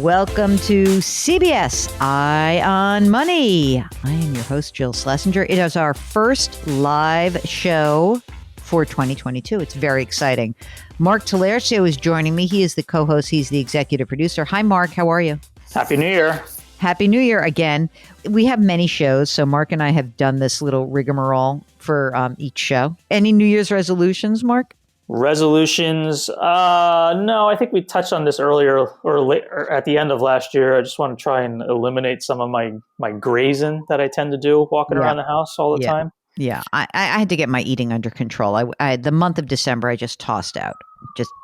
Welcome to CBS Eye on Money. I am your host, Jill Schlesinger. It is our first live show for 2022. It's very exciting. Mark Talercio is joining me. He is the co-host. He's the executive producer. Hi, Mark. How are you? Happy New Year. Happy New Year again. We have many shows, so Mark and I have done this little rigmarole for each show. Any New Year's resolutions, Mark? Resolutions? No, I think we touched on this earlier or at the end of last year. I just want to try and eliminate some of my grazing that I tend to do walking around the house all the time. Yeah, I had to get my eating under control. I the month of December, I just tossed out.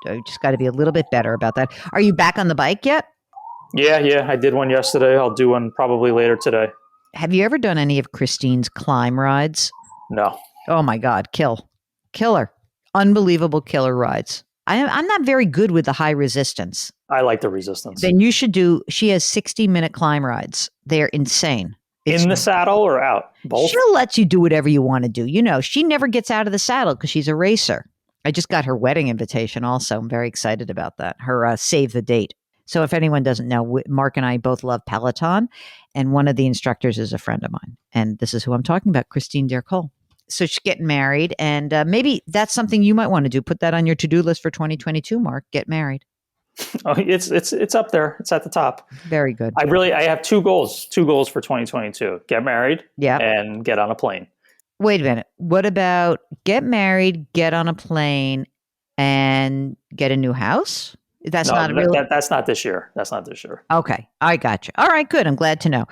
I just got to be a little bit better about that. Are you back on the bike yet? Yeah, I did one yesterday. I'll do one probably later today. Have you ever done any of Christine's climb rides? No. Oh my God, killer. Unbelievable killer rides. I'm not very good with the high resistance. I like the resistance. Then you should she has 60-minute climb rides. They're insane. In the saddle or out? Both? She'll let you do whatever you want to do. You know, she never gets out of the saddle because she's a racer. I just got her wedding invitation also. I'm very excited about that. Her save the date. So if anyone doesn't know, Mark and I both love Peloton, and one of the instructors is a friend of mine. And this is who I'm talking about, Christine Dercole. So she's getting married, and maybe that's something you might want to do. Put that on your to-do list for 2022, Mark. Get married. Oh, it's up there. It's at the top. Very good. I have two goals for 2022. Get married and get on a plane. Wait a minute. What about get married, get on a plane, and get a new house? That's not this year. That's not this year. Okay. I got you. All right, good. I'm glad to know.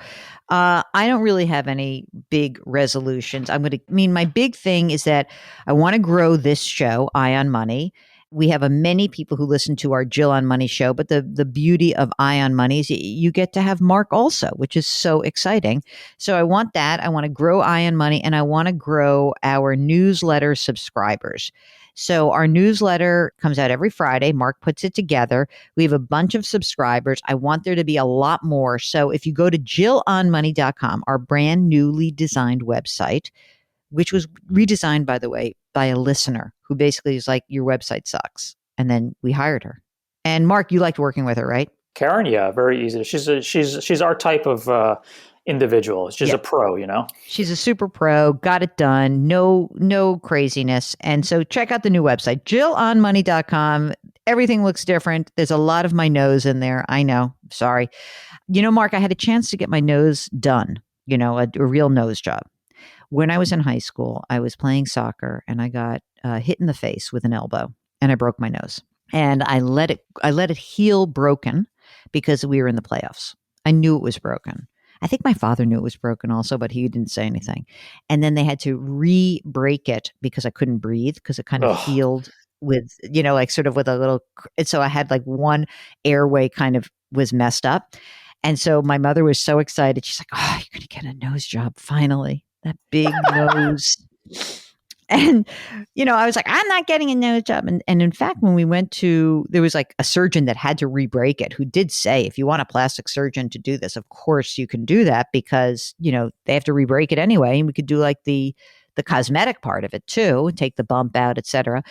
I don't really have any big resolutions. My big thing is that I want to grow this show, Eye on Money. We have many people who listen to our Jill on Money show, but the beauty of Eye on Money is you get to have Mark also, which is so exciting. So I want that. I want to grow Eye on Money, and I want to grow our newsletter subscribers. So our newsletter comes out every Friday. Mark puts it together. We have a bunch of subscribers. I want there to be a lot more. So if you go to jillonmoney.com, our brand newly designed website, which was redesigned, by the way, by a listener who basically is like, your website sucks. And then we hired her. And Mark, you liked working with her, right? Karen, yeah, very easy. She's our type of individual. She's a pro, you know? She's a super pro, got it done. No craziness. And so check out the new website, jillonmoney.com. Everything looks different. There's a lot of my nose in there. I know. Sorry. You know, Mark, I had a chance to get my nose done, a real nose job. When I was in high school, I was playing soccer and I got hit in the face with an elbow and I broke my nose. And I let it heal broken because we were in the playoffs. I knew it was broken. I think my father knew it was broken also, but he didn't say anything. And then they had to re-break it because I couldn't breathe because it kind of healed with, sort of with a little. And so I had like one airway kind of was messed up. And so my mother was so excited. She's like, "Oh, you're going to get a nose job finally. That big nose." And, I was like, I'm not getting a nose job. And in fact, when we went there was like a surgeon that had to re-break it who did say, if you want a plastic surgeon to do this, of course you can do that because, they have to re-break it anyway. And we could do like the cosmetic part of it too, take the bump out, et cetera.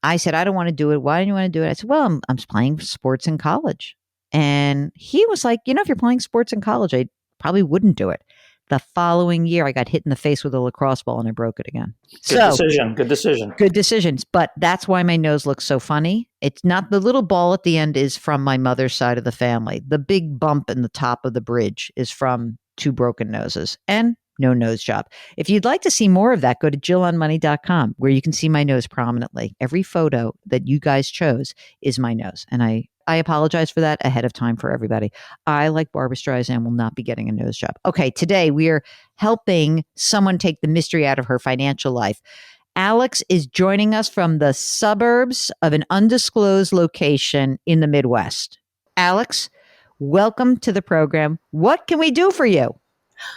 I said, I don't want to do it. Why don't you want to do it? I said, well, I'm playing sports in college. And he was like, if you're playing sports in college, I probably wouldn't do it. The following year, I got hit in the face with a lacrosse ball and I broke it again. Good decision. Good decisions. But that's why my nose looks so funny. It's not the little ball at the end is from my mother's side of the family. The big bump in the top of the bridge is from two broken noses and no nose job. If you'd like to see more of that, go to jillonmoney.com where you can see my nose prominently. Every photo that you guys chose is my nose. And I apologize for that ahead of time for everybody. I, like Barbra Streisand, will not be getting a nose job. Okay, today we are helping someone take the mystery out of her financial life. Alex is joining us from the suburbs of an undisclosed location in the Midwest. Alex, welcome to the program. What can we do for you?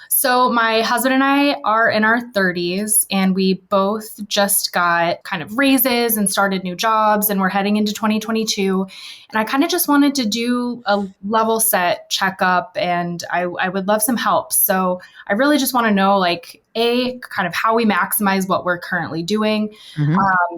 So my husband and I are in our 30s and we both just got kind of raises and started new jobs and we're heading into 2022. And I kind of just wanted to do a level set checkup and I would love some help. So I really just want to know, like, A, kind of how we maximize what we're currently doing. Mhm.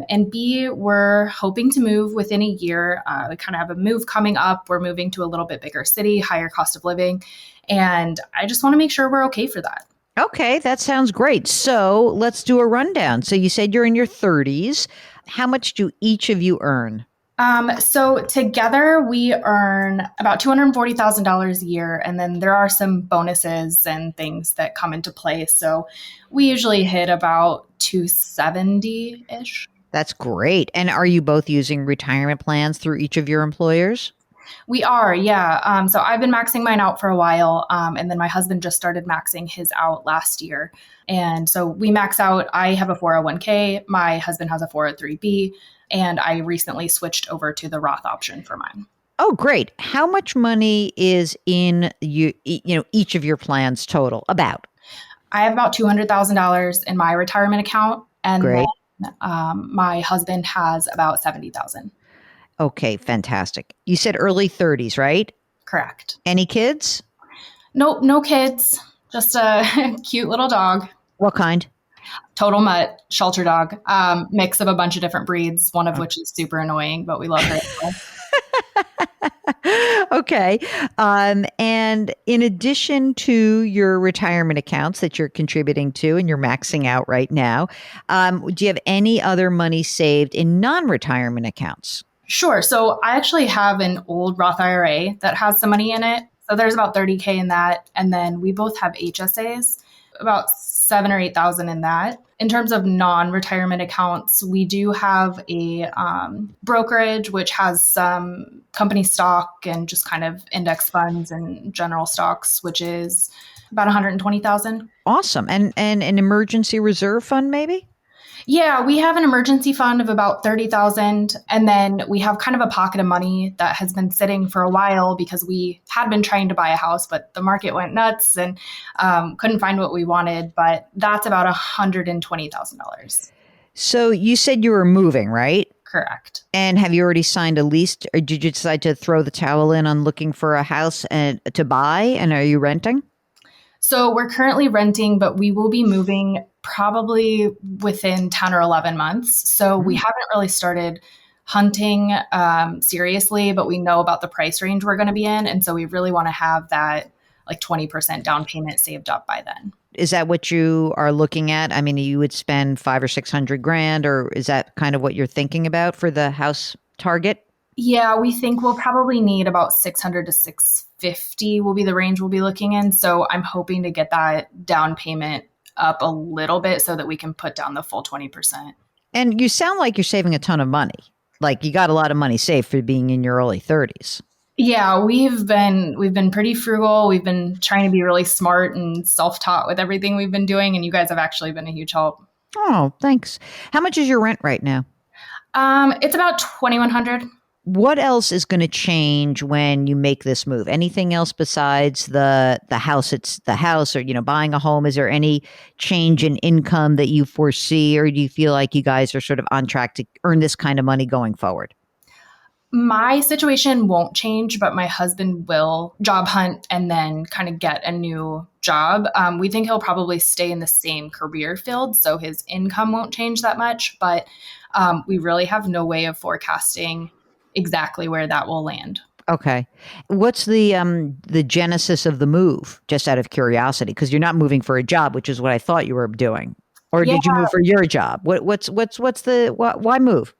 And B, we're hoping to move within a year. We kind of have a move coming up. We're moving to a little bit bigger city, higher cost of living. And I just want to make sure we're okay for that. Okay, that sounds great. So let's do a rundown. So you said you're in your 30s. How much do each of you earn? So together we earn about $240,000 a year, and then there are some bonuses and things that come into play. So we usually hit about 270-ish. That's great. And are you both using retirement plans through each of your employers? We are, yeah. So I've been maxing mine out for a while, and then my husband just started maxing his out last year. And so we max out. I have a 401k. My husband has a 403b, and I recently switched over to the Roth option for mine. Oh, great. How much money is in each of your plans total? About. I have about $200,000 in my retirement account, and Great. then my husband has about 70,000. Okay, fantastic. You said early 30s, right? Correct. Any kids? Nope, no kids. Just a cute little dog. What kind? Total mutt, shelter dog, mix of a bunch of different breeds, one of which is super annoying, but we love her. Okay. And in addition to your retirement accounts that you're contributing to and you're maxing out right now, do you have any other money saved in non-retirement accounts? Sure. So I actually have an old Roth IRA that has some money in it. So there's about 30K in that. And then we both have HSAs, about 7 or 8,000 in that. In terms of non-retirement accounts, we do have a brokerage, which has some company stock and just kind of index funds and general stocks, which is about 120,000. Awesome. And an emergency reserve fund, maybe? Yeah, we have an emergency fund of about 30,000. And then we have kind of a pocket of money that has been sitting for a while because we had been trying to buy a house, but the market went nuts and couldn't find what we wanted. But that's about $120,000. So you said you were moving, right? Correct. And have you already signed a lease, or did you decide to throw the towel in on looking for a house and to buy? And are you renting? So we're currently renting, but we will be moving probably within 10 or 11 months. So we haven't really started hunting seriously, but we know about the price range we're going to be in. And so we really want to have that like 20% down payment saved up by then. Is that what you are looking at? I mean, you would spend 500 or 600 grand, or is that kind of what you're thinking about for the house target? Yeah, we think we'll probably need about 600 to 650 will be the range we'll be looking in. So I'm hoping to get that down payment up a little bit so that we can put down the full 20%. And you sound like you're saving a ton of money. Like you got a lot of money saved for being in your early 30s. Yeah, we've been pretty frugal. We've been trying to be really smart and self-taught with everything we've been doing, and you guys have actually been a huge help. Oh, thanks. How much is your rent right now? It's about $2,100. What else is going to change when you make this move? Anything else besides the house? It's the house, or buying a home. Is there any change in income that you foresee, or do you feel like you guys are sort of on track to earn this kind of money going forward? My situation won't change, but my husband will job hunt and then kind of get a new job. We think he'll probably stay in the same career field, so his income won't change that much, but we really have no way of forecasting exactly where that will land. Okay. What's the genesis of the move, just out of curiosity? Because you're not moving for a job, which is what I thought you were doing. Or did you move for your job? Why move?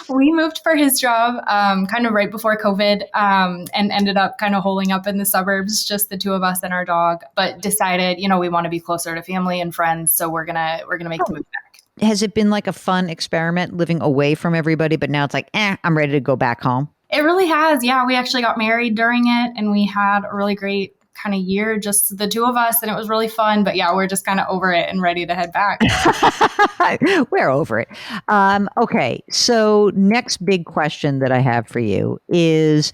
We moved for his job kind of right before COVID and ended up kind of holing up in the suburbs, just the two of us and our dog, but decided, we want to be closer to family and friends. So we're going to make the move back. Has it been like a fun experiment living away from everybody, but now it's like, I'm ready to go back home? It really has. Yeah, we actually got married during it and we had a really great kind of year, just the two of us, and it was really fun. But yeah, we're just kind of over it and ready to head back. We're over it. Okay, so next big question that I have for you is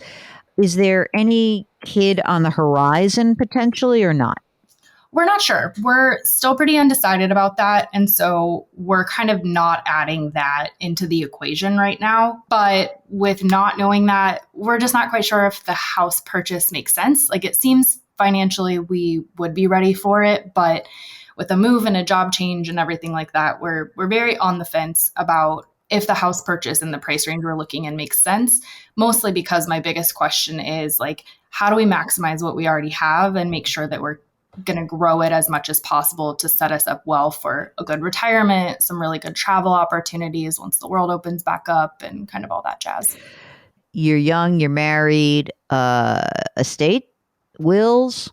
there any kid on the horizon potentially or not? We're not sure. We're still pretty undecided about that. And so we're kind of not adding that into the equation right now. But with not knowing that, we're just not quite sure if the house purchase makes sense. Like it seems financially we would be ready for it, but with a move and a job change and everything like that, we're very on the fence about if the house purchase and the price range we're looking in makes sense, mostly because my biggest question is like, how do we maximize what we already have and make sure that we're going to grow it as much as possible to set us up well for a good retirement, some really good travel opportunities once the world opens back up, and kind of all that jazz. You're young, you're married, estate, wills,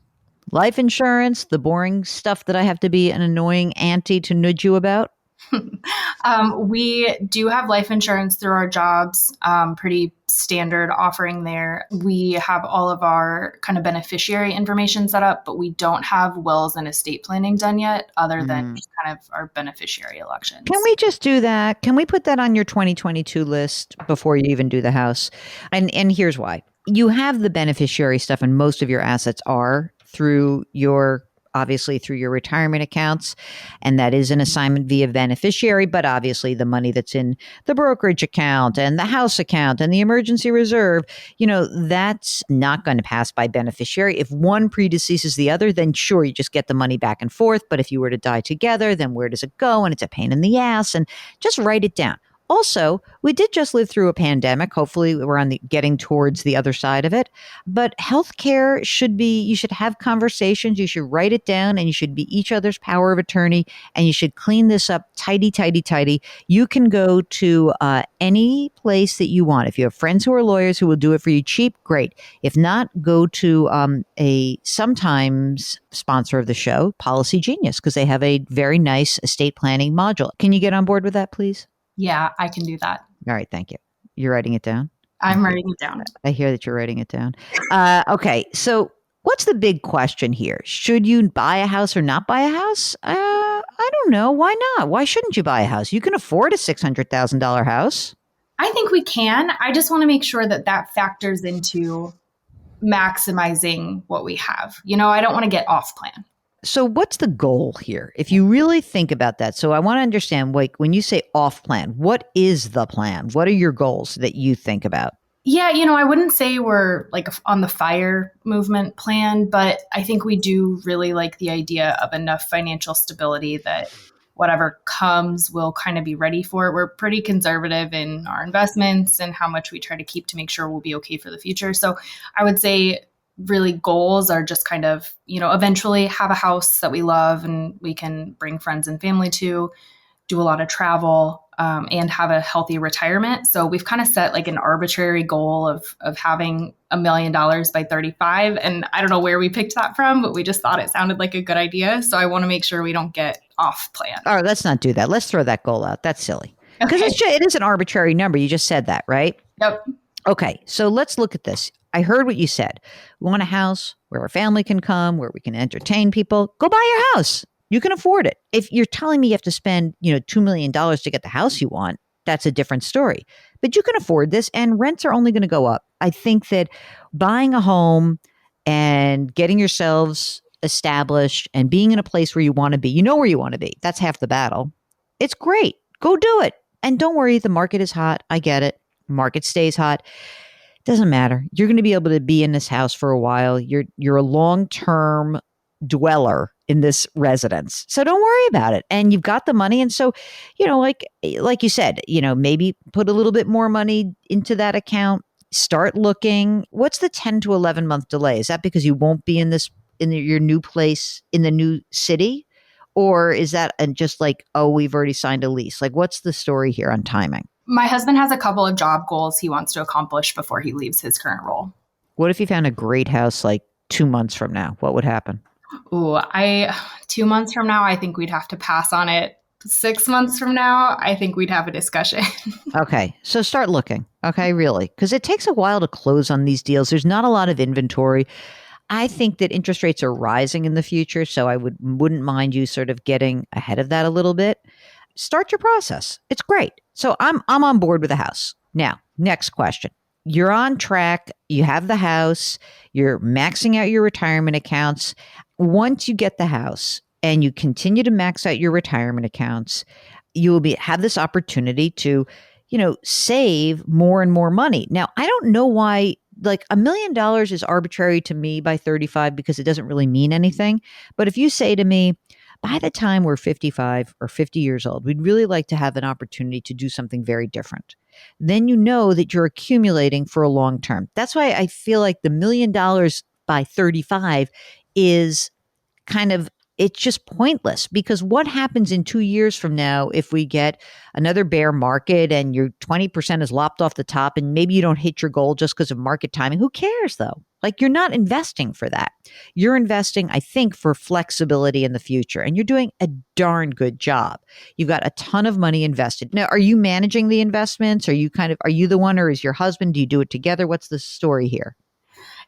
life insurance, the boring stuff that I have to be an annoying auntie to nudge you about. We do have life insurance through our jobs, pretty standard offering there. We have all of our kind of beneficiary information set up, but we don't have wills and estate planning done yet, other than just kind of our beneficiary elections. Can we just do that? Can we put that on your 2022 list before you even do the house? And here's why. You have the beneficiary stuff, and most of your assets are through your obviously through your retirement accounts, and that is an assignment via beneficiary, but obviously the money that's in the brokerage account and the house account and the emergency reserve, that's not going to pass by beneficiary. If one predeceases the other, then sure, you just get the money back and forth. But if you were to die together, then where does it go? And it's a pain in the ass, and just write it down. Also, we did just live through a pandemic. Hopefully, we're getting towards the other side of it. But healthcare you should have conversations. You should write it down, and you should be each other's power of attorney. And you should clean this up tidy, tidy, tidy. You can go to any place that you want. If you have friends who are lawyers who will do it for you cheap, great. If not, go to a sometimes sponsor of the show, Policy Genius, because they have a very nice estate planning module. Can you get on board with that, please? Yeah, I can do that. All right. Thank you. You're writing it down? I'm writing it down. I hear that you're writing it down. Okay. So what's the big question here? Should you buy a house or not buy a house? I don't know. Why not? Why shouldn't you buy a house? You can afford a $600,000 house. I think we can. I just want to make sure that factors into maximizing what we have. I don't want to get off plan. So what's the goal here? If you really think about that. So I want to understand, like, when you say off plan, what is the plan? What are your goals that you think about? Yeah, I wouldn't say we're like on the FIRE movement plan, but I think we do really like the idea of enough financial stability that whatever comes, we'll kind of be ready for it. We're pretty conservative in our investments and how much we try to keep to make sure we'll be okay for the future. So I would say really goals are just kind of, eventually have a house that we love and we can bring friends and family to, do a lot of travel, and have a healthy retirement. So we've kind of set like an arbitrary goal of having $1 million by 35. And I don't know where we picked that from, but we just thought it sounded like a good idea. So I want to make sure we don't get off plan. All right, let's not do that. Let's throw that goal out. That's silly. Because it is an arbitrary number. You just said that, right? Yep. Okay, so let's look at this. I heard what you said. We want a house where our family can come, where we can entertain people. Go buy your house. You can afford it. If you're telling me you have to spend, $2 million to get the house you want, that's a different story. But you can afford this, and rents are only going to go up. I think that buying a home and getting yourselves established and being in a place where you want to be, where you want to be. That's half the battle. It's great. Go do it. And don't worry, the market is hot. I get it. Market stays hot. Doesn't matter. You're going to be able to be in this house for a while. You're a long-term dweller in this residence. So don't worry about it. And you've got the money. And so, like you said, maybe put a little bit more money into that account. Start looking. What's the 10 to 11 month delay? Is that because you won't be in your new place in the new city? Or is that just like, oh, we've already signed a lease? Like, what's the story here on timing? My husband has a couple of job goals he wants to accomplish before he leaves his current role. What if you found a great house like 2 months from now? What would happen? Ooh, 2 months from now, I think we'd have to pass on it. 6 months from now, I think we'd have a discussion. Okay. So start looking. Okay. Really. Because it takes a while to close on these deals. There's not a lot of inventory. I think that interest rates are rising in the future. So I wouldn't mind you sort of getting ahead of that a little bit. Start your process. It's great. So I'm on board with the house. Now, next question. You're on track. You have the house. You're maxing out your retirement accounts. Once you get the house and you continue to max out your retirement accounts, you will have this opportunity to, save more and more money. Now, I don't know why, like, $1 million is arbitrary to me by 35 because it doesn't really mean anything. But if you say to me, by the time we're 55 or 50 years old, we'd really like to have an opportunity to do something very different. Then you know that you're accumulating for a long term. That's why I feel like the $1 million by 35 is kind of, it's just pointless, because what happens in 2 years from now if we get another bear market and your 20% is lopped off the top and maybe you don't hit your goal just because of market timing? Who cares though? Like, you're not investing for that. You're investing, I think, for flexibility in the future, and you're doing a darn good job. You've got a ton of money invested. Now, are you managing the investments? Are you the one, or is your husband? Do you do it together? What's the story here?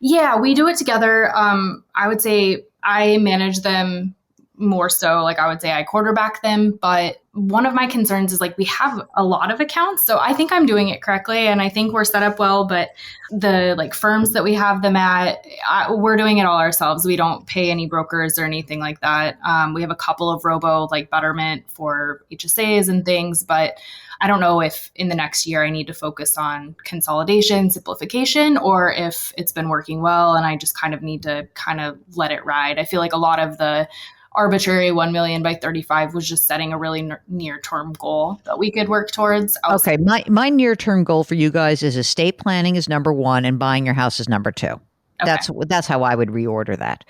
Yeah, we do it together. I would say I manage them more so. Like, I would say I quarterback them. But one of my concerns is, like, we have a lot of accounts. So I think I'm doing it correctly and I think we're set up well. But the like firms that we have them at, we're doing it all ourselves. We don't pay any brokers or anything like that. We have a couple of robo like Betterment for HSAs and things, but I don't know if in the next year I need to focus on consolidation, simplification, or if it's been working well and I just kind of need to kind of let it ride. I feel like a lot of the arbitrary 1 million by 35 was just setting a really near-term goal that we could work towards. Okay, my near-term goal for you guys is estate planning is number one and buying your house is number two. Okay. That's how I would reorder that.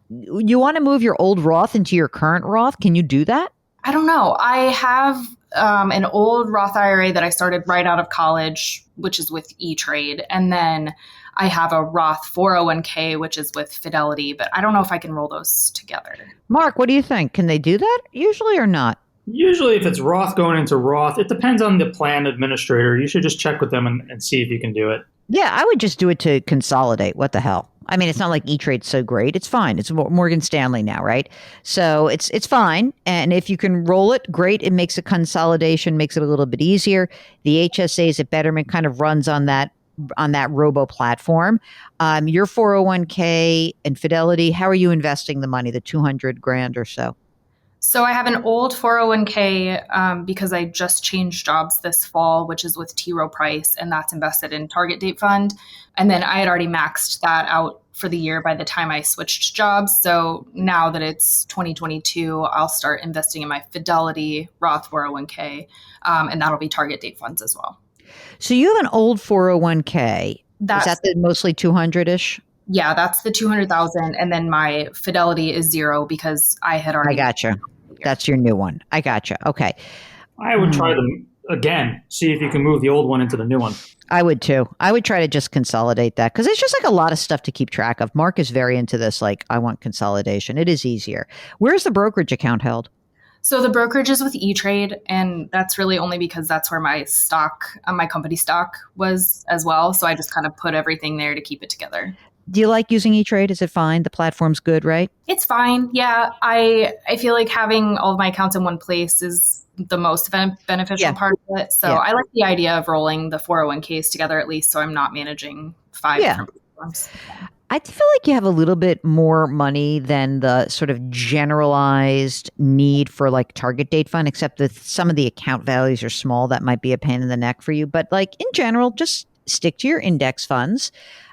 You want to move your old Roth into your current Roth? Can you do that? I don't know. I have an old Roth IRA that I started right out of college, which is with E-Trade. And then I have a Roth 401k, which is with Fidelity, but I don't know if I can roll those together. Mark, what do you think? Can they do that usually or not? Usually, if it's Roth going into Roth, it depends on the plan administrator. You should just check with them and see if you can do it. Yeah, I would just do it to consolidate. What the hell? I mean, it's not like E-Trade's so great. It's fine. It's Morgan Stanley now, right? So it's fine. And if you can roll it, great. It makes a consolidation, makes it a little bit easier. The HSAs at Betterment kind of runs on that robo platform. Your 401k and Fidelity, how are you investing the money, the 200 grand or so? So I have an old 401k because I just changed jobs this fall, which is with T. Rowe Price, and that's invested in Target Date Fund. And then I had already maxed that out for the year by the time I switched jobs. So now that it's 2022, I'll start investing in my Fidelity Roth 401k, and that'll be Target Date Funds as well. So you have an old 401k. Is that the mostly 200-ish? Yeah, that's the 200,000. And then my Fidelity is zero because I had already. I gotcha. That's your new one. I gotcha. Okay. I would try them again, see if you can move the old one into the new one. I would too. I would try to just consolidate that because it's just like a lot of stuff to keep track of. Mark is very into this. Like, I want consolidation. It is easier. Where's the brokerage account held? So the brokerage is with E-Trade, and that's really only because that's where my stock, my company stock was as well. So I just kind of put everything there to keep it together. Do you like using E-Trade? Is it fine? The platform's good, right? It's fine. Yeah. I feel like having all of my accounts in one place is the most beneficial part of it. So I like the idea of rolling the 401ks together at least, so I'm not managing 5 different platforms. I feel like you have a little bit more money than the sort of generalized need for like Target Date Fund, except that some of the account values are small. That might be a pain in the neck for you. But like in general, just stick to your index funds.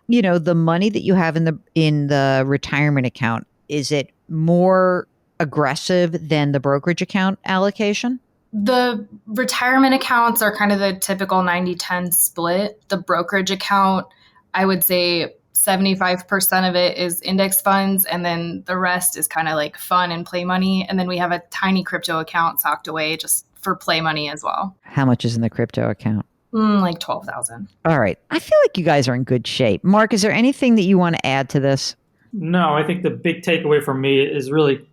You know, the money that you have in the retirement account, is it more aggressive than the brokerage account allocation? The retirement accounts are kind of the typical 90-10 split. The brokerage account, I would say 75% of it is index funds, and then the rest is kind of like fun and play money. And then we have a tiny crypto account socked away just for play money as well. How much is in the crypto account? Like 12,000. All right. I feel like you guys are in good shape. Mark, is there anything that you want to add to this? No, I think the big takeaway from me is really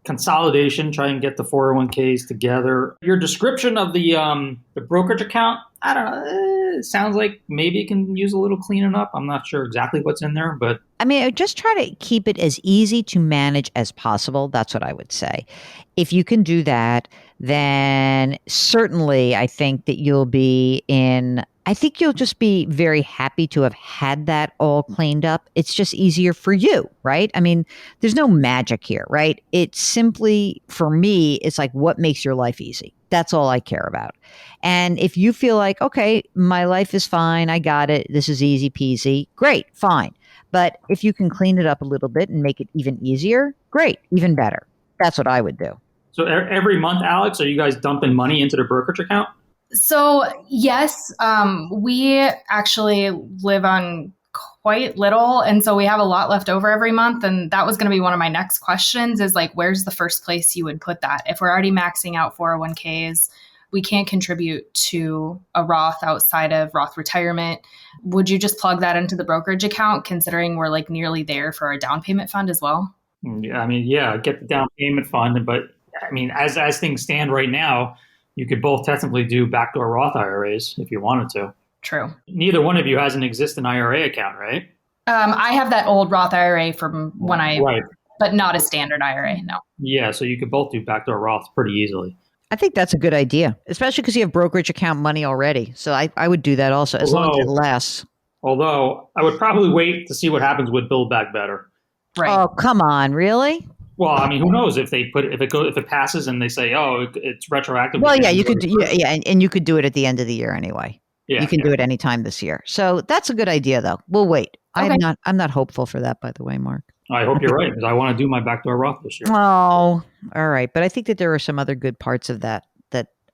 consolidation, try and get the 401ks together. Your description of the brokerage account, I don't know, it sounds like maybe it can use a little cleaning up. I'm not sure exactly what's in there, but I mean, just try to keep it as easy to manage as possible. That's what I would say. If you can do that, then certainly I think that you'll just be very happy to have had that all cleaned up. It's just easier for you, right? I mean, there's no magic here, right? It's simply, for me, it's like what makes your life easy. That's all I care about. And if you feel like, okay, my life is fine, I got it, this is easy peasy, great, fine. But if you can clean it up a little bit and make it even easier, great, even better. That's what I would do. So every month, Alex, are you guys dumping money into the brokerage account? So yes, we actually live on quite little. And so we have a lot left over every month. And that was going to be one of my next questions is like, where's the first place you would put that? If we're already maxing out 401ks, we can't contribute to a Roth outside of Roth retirement. Would you just plug that into the brokerage account, considering we're like nearly there for our down payment fund as well? Yeah, I mean, yeah, get the down payment fund. But I mean, as things stand right now, you could both technically do backdoor Roth IRAs if you wanted to. True. Neither one of you has an existing IRA account, right? I have that old Roth IRA from when right. But not a standard IRA, no. Yeah, so you could both do backdoor Roths pretty easily. I think that's a good idea, especially because you have brokerage account money already. So I would do that also, as long as it lasts. Although I would probably wait to see what happens with Build Back Better. Right. Oh, come on, really? Well, I mean, who knows if it passes and they say, oh, it's retroactive. Well, yeah, you could, and you could do it at the end of the year anyway. Yeah, you can do it anytime this year. So that's a good idea, though. We'll wait. Okay. I'm not hopeful for that, by the way, Mark. I hope you're right, because I want to do my backdoor Roth this year. Oh, all right. But I think that there are some other good parts of that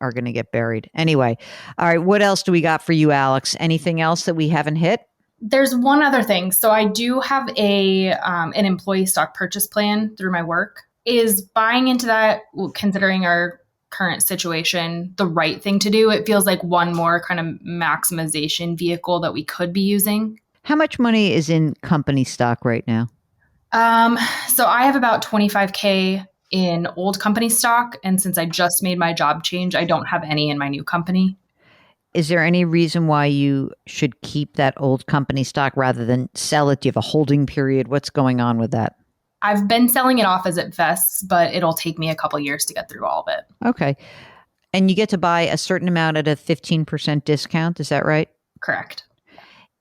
are going to get buried. Anyway, all right. What else do we got for you, Alex? Anything else that we haven't hit? There's one other thing. So I do have an employee stock purchase plan through my work. Is buying into that, considering our current situation, the right thing to do? It feels like one more kind of maximization vehicle that we could be using. How much money is in company stock right now? So I have about 25K in old company stock. And since I just made my job change, I don't have any in my new company. Is there any reason why you should keep that old company stock rather than sell it? Do you have a holding period? What's going on with that? I've been selling it off as it vests, but it'll take me a couple years to get through all of it. Okay. And you get to buy a certain amount at a 15% discount. Is that right? Correct.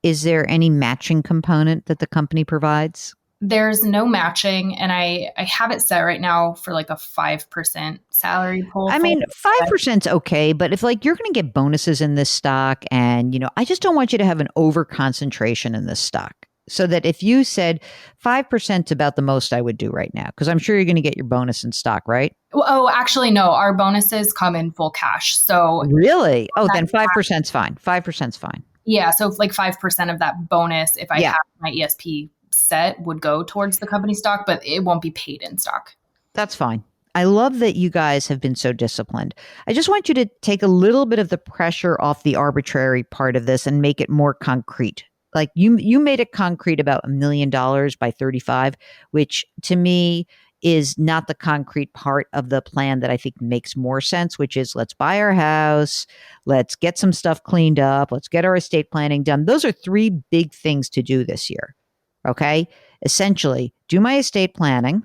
Is there any matching component that the company provides? There's no matching, and I have it set right now for like a 5% salary pull. I mean, 5% is okay, but if like you're going to get bonuses in this stock, and I just don't want you to have an over concentration in this stock. So that if you said 5% about the most I would do right now, because I'm sure you're going to get your bonus in stock, right? Oh, actually, no. Our bonuses come in full cash. So really? Oh, then 5% is fine. 5% is fine. Yeah. So like 5% of that bonus, if I have my ESP set, would go towards the company stock, but it won't be paid in stock. That's fine. I love that you guys have been so disciplined. I just want you to take a little bit of the pressure off the arbitrary part of this and make it more concrete. Like you made it concrete about $1 million by 35, which to me is not the concrete part of the plan that I think makes more sense, which is let's buy our house, let's get some stuff cleaned up, let's get our estate planning done. Those are 3 big things to do this year. Okay. Essentially, do my estate planning.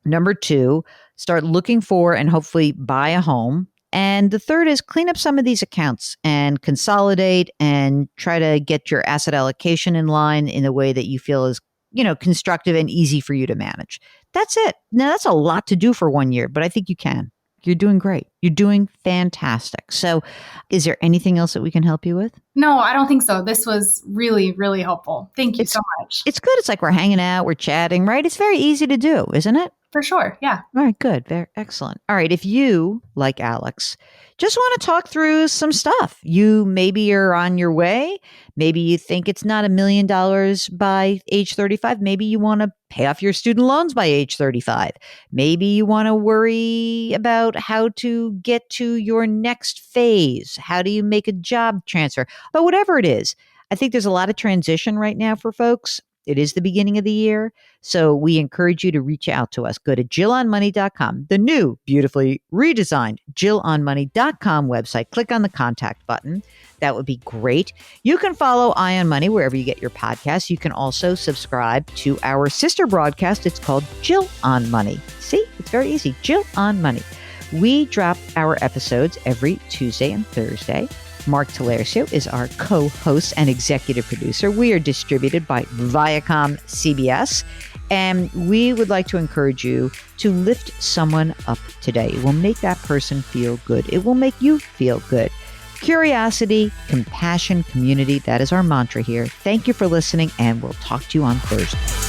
Number 2, start looking for and hopefully buy a home. And the third is clean up some of these accounts and consolidate and try to get your asset allocation in line in a way that you feel is, constructive and easy for you to manage. That's it. Now, that's a lot to do for 1 year, but I think you can. You're doing great. You're doing fantastic. So is there anything else that we can help you with? No, I don't think so. This was really, really helpful. Thank you so much. It's good. It's like we're hanging out, we're chatting, right? It's very easy to do, isn't it? For sure. Yeah. All right, good. Very excellent. All right. If you, like Alex, just want to talk through some stuff, you maybe are on your way. Maybe you think it's not $1 million by age 35. Maybe you want to pay off your student loans by age 35. Maybe you want to worry about how to get to your next phase. How do you make a job transfer? But whatever it is, I think there's a lot of transition right now for folks. It is the beginning of the year, so we encourage you to reach out to us. Go to JillOnMoney.com, the new, beautifully redesigned JillOnMoney.com website. Click on the contact button. That would be great. You can follow Eye on Money wherever you get your podcasts. You can also subscribe to our sister broadcast. It's called Jill on Money. See, it's very easy. Jill on Money. We drop our episodes every Tuesday and Thursday. Mark Talercio is our co-host and executive producer. We are distributed by Viacom CBS, and we would like to encourage you to lift someone up today. It will make that person feel good. It will make you feel good. Curiosity, compassion, community, that is our mantra here. Thank you for listening, and we'll talk to you on Thursday.